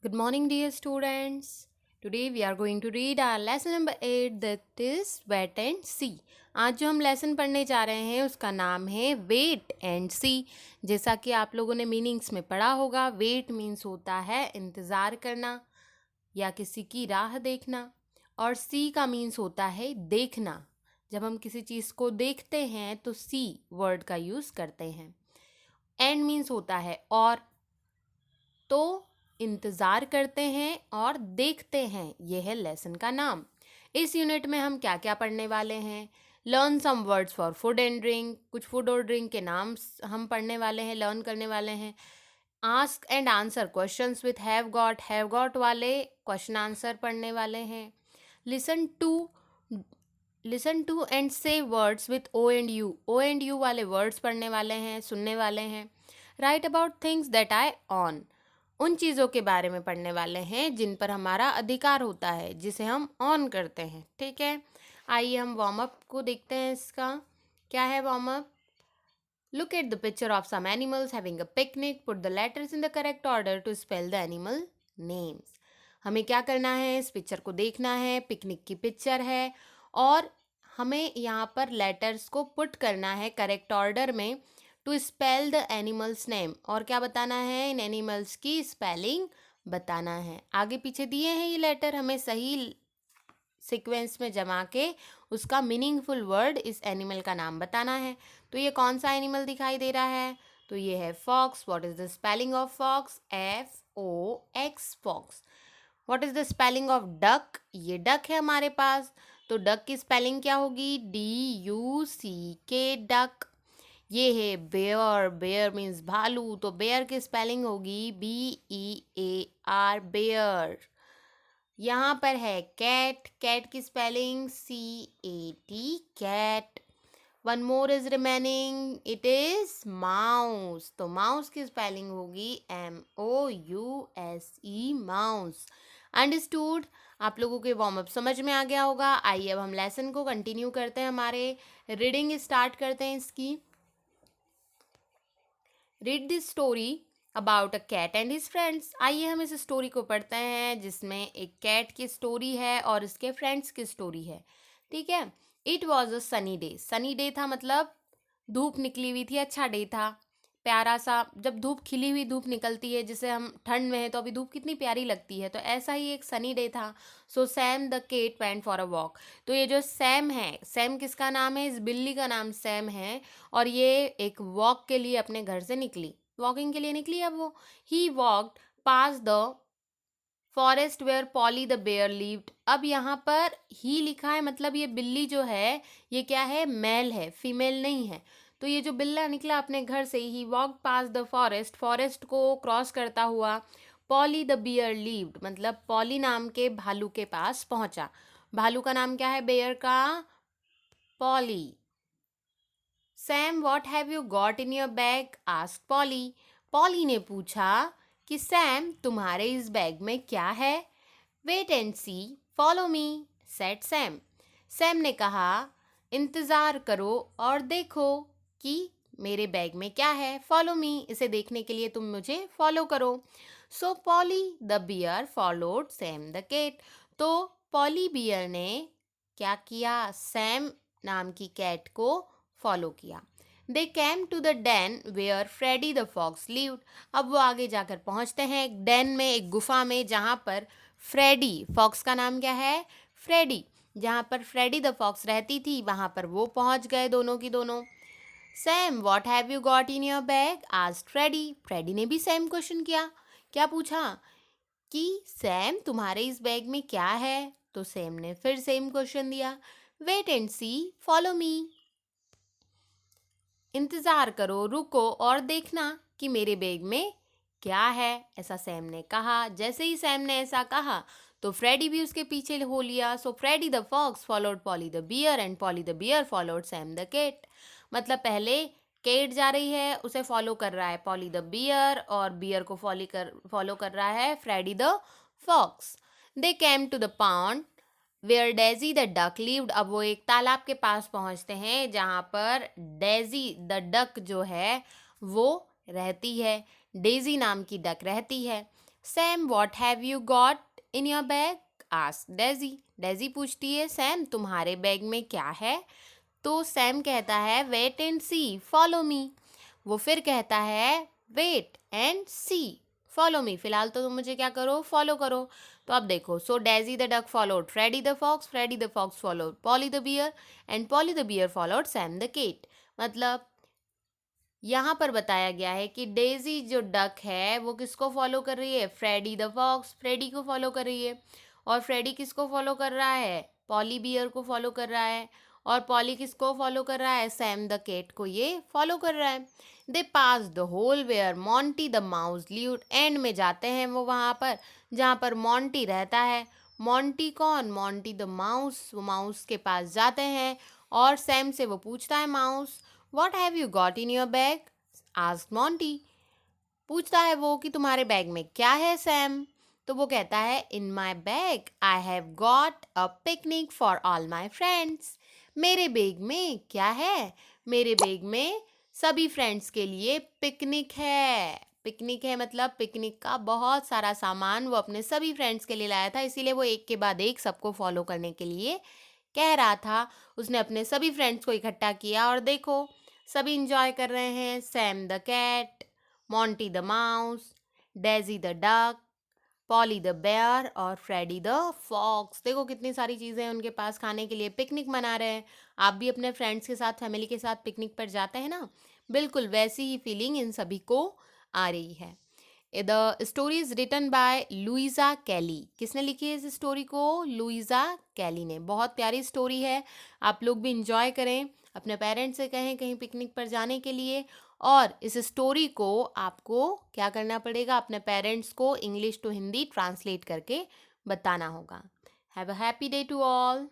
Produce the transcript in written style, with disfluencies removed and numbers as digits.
Good morning, dear students. Today we are going to read our lesson number 8 that is wait and see. आज जो हम lesson पढ़ने जा रहे हैं उसका नाम है वेट एंड सी. जैसा कि आप लोगों ने मीनिंग्स में पढ़ा होगा, वेट मीन्स होता है इंतज़ार करना या किसी की राह देखना, और सी का मीन्स होता है देखना. जब हम किसी चीज़ को देखते हैं तो सी वर्ड का यूज़ करते हैं. एंड मीन्स होता है और, तो इंतज़ार करते हैं और देखते हैं. यह है लेसन का नाम. इस यूनिट में हम क्या क्या पढ़ने वाले हैं? Learn some words for food and drink. कुछ फूड और ड्रिंक के नाम हम पढ़ने वाले हैं, लर्न करने वाले हैं. Ask and answer questions with have got वाले क्वेश्चन आंसर पढ़ने वाले हैं. Listen to and say words with O and U वाले वर्ड्स पढ़ने वाले हैं, सुनने वाले हैं. Write about things that I own. उन चीज़ों के बारे में पढ़ने वाले हैं जिन पर हमारा अधिकार होता है, जिसे हम ऑन करते हैं. ठीक है, आइए हम वार्म अप को देखते हैं. इसका क्या है warm up? Look at the picture of some animals having a picnic. Put the letters in the correct order to spell the animal names. हमें क्या करना है? इस पिक्चर को देखना है. पिकनिक की पिक्चर है और हमें यहाँ पर लेटर्स को पुट करना है करेक्ट ऑर्डर में to spell the animals name. और क्या बताना है? इन एनिमल्स की स्पेलिंग बताना है. आगे पीछे दिए हैं ये लेटर, हमें सही सीक्वेंस में जमा के उसका मीनिंगफुल वर्ड इस एनिमल का नाम बताना है. तो ये कौन सा एनिमल दिखाई दे रहा है? तो ये है fox. What is the spelling of fox? FOX fox. What is the spelling of duck? ये डक है हमारे पास. तो डक की स्पेलिंग क्या होगी? DUCK duck. ये है बेयर मीन्स भालू. तो बेयर की स्पेलिंग होगी BEAR बेयर. यहाँ पर है कैट की spelling CAT cat. One more is remaining, it is mouse. तो माउस की स्पेलिंग होगी MOUSE माउस. अंडरस्टूड? आप लोगों के वार्म अप समझ में आ गया होगा. आइए अब हम लेसन को कंटिन्यू करते हैं. हमारे रीडिंग स्टार्ट करते हैं इसकी. Read this story about a cat and his friends. आइए हम इस स्टोरी को पढ़ते हैं जिसमें एक कैट की स्टोरी है और इसके फ्रेंड्स की स्टोरी है. ठीक है. It was a sunny day. Sunny day था मतलब धूप निकली हुई थी, अच्छा डे था, प्यारा सा. जब धूप खिली हुई धूप निकलती है, जिसे हम ठंड में है तो अभी धूप कितनी प्यारी लगती है, तो ऐसा ही एक सनी डे था. So Sam the cat went for a walk. तो ये जो सैम है, सैम किसका नाम है? इस बिल्ली का नाम सैम है. और ये एक वॉक के लिए अपने घर से निकली, वॉकिंग के लिए निकली. अब वो ही walked past the forest where Polly the bear lived. अब यहाँ पर ही लिखा है, मतलब ये बिल्ली जो है ये क्या है? मेल है, फीमेल नहीं है. तो ये जो बिल्ला निकला अपने घर से, ही वॉकड पास द फॉरेस्ट को क्रॉस करता हुआ पॉली द बियर लिव्ड, मतलब पॉली नाम के भालू के पास पहुंचा. भालू का नाम क्या है? बेयर का poly. Sam what have you got in your bag? Asked poly. Poly ने पूछा कि सैम तुम्हारे इस बैग में क्या है? Wait and see, follow me, said Sam. Sam ने कहा इंतज़ार करो और देखो कि मेरे बैग में क्या है. फॉलो मी, इसे देखने के लिए तुम मुझे फॉलो करो. So Polly the bear followed Sam the cat. तो पॉली बियर ने क्या किया? सैम नाम की कैट को फॉलो किया. They came to the den where Freddie the fox lived. अब वो आगे जाकर पहुंचते हैं एक डेन में, एक गुफा में, जहाँ पर फ्रेडी, फॉक्स का नाम क्या है? फ्रेडी. जहाँ पर फ्रेडी द फॉक्स रहती थी वहाँ पर वो पहुँच गए, दोनों की दोनों. Sam what have you got in your bag? Asked Freddy. Freddy ने भी सेम क्वेश्चन किया. क्या पूछा? कि सैम तुम्हारे इस बैग में क्या है? तो सैम ने फिर सेम क्वेश्चन दिया. Wait and see, follow me. इंतज़ार करो, रुको और देखना कि मेरे बैग में क्या है, ऐसा सैम ने कहा. जैसे ही सैम ने ऐसा कहा तो फ्रेडी भी उसके पीछे हो लिया. So Freddie the fox followed Polly the bear and Polly the bear followed Sam the cat. मतलब पहले केट जा रही है, उसे फॉलो कर रहा है पॉली द बियर, और बियर को फॉलो कर रहा है Freddy the fox. They came to the pond where Daisy the duck lived. अब वो एक तालाब के पास पहुंचते हैं जहाँ पर डेजी द डक जो है वो रहती है. डेजी नाम की डक रहती है. Sam what have you got in your bag? Ask Daisy. Daisy पूछती है सैम तुम्हारे बैग में क्या है? तो सैम कहता है wait and see, follow me. वो फिर कहता है wait and see, follow me. फिलहाल तो तुम मुझे क्या करो, फॉलो करो। तो अब देखो, so Daisy the duck followed Freddy the fox, Freddy the fox followed Polly the bear, and Polly the bear followed Sam the cat. मतलब यहाँ पर बताया गया है कि डेजी जो डक है वो किसको फॉलो कर रही है, फ्रेडी द फॉक्स, फ्रेडी को फॉलो कर रही है। और फ्रेडी किसको फॉलो कर रहा है, पॉली बियर को फॉलो कर रहा है। और पॉली किसको फॉलो कर रहा है, सैम द केट को ये फॉलो कर रहा है। They pass the hole where Monty the mouse lived, and में जाते हैं वो वहाँ पर जहाँ पर मॉन्टी रहता है। मॉन्टी कौन, मॉन्टी द माउस। वो माउस के पास जाते हैं और सैम से वो पूछता है mouse what have you got in your bag? Asked Monty. पूछता है वो कि तुम्हारे बैग में क्या है सैम? तो वो कहता है in my bag I have got a picnic for all my friends. मेरे बैग में क्या है? मेरे बैग में सभी फ्रेंड्स के लिए पिकनिक है। पिकनिक है मतलब पिकनिक का बहुत सारा सामान वो अपने सभी फ्रेंड्स के लिए लाया था, इसीलिए वो एक के बाद एक सबको फॉलो करने के लिए कह रहा था। उसने अपने सभी फ्रेंड्स को इकट्ठा किया और देखो सभी इंजॉय कर रहे हैं। Sam the cat, Monty the mouse, Daisy the duck, Polly the bear और फ्रेडी द फॉक्स। देखो कितनी सारी चीज़ें हैं उनके पास खाने के लिए, पिकनिक मना रहे हैं। आप भी अपने फ्रेंड्स के साथ, फैमिली के साथ पिकनिक पर जाते हैं ना, बिल्कुल वैसी ही फीलिंग इन सभी को आ रही है। The story is written by Louisa Kelly. किसने लिखी है इस स्टोरी को, लुइजा कैली ने। बहुत प्यारी स्टोरी है, आप लोग भी इंजॉय करें, अपने पेरेंट्स से कहें कहीं पिकनिक पर जाने के लिए। और इस स्टोरी को आपको क्या करना पड़ेगा, अपने पेरेंट्स को इंग्लिश टू हिंदी ट्रांसलेट करके बताना होगा। Have a happy day to all.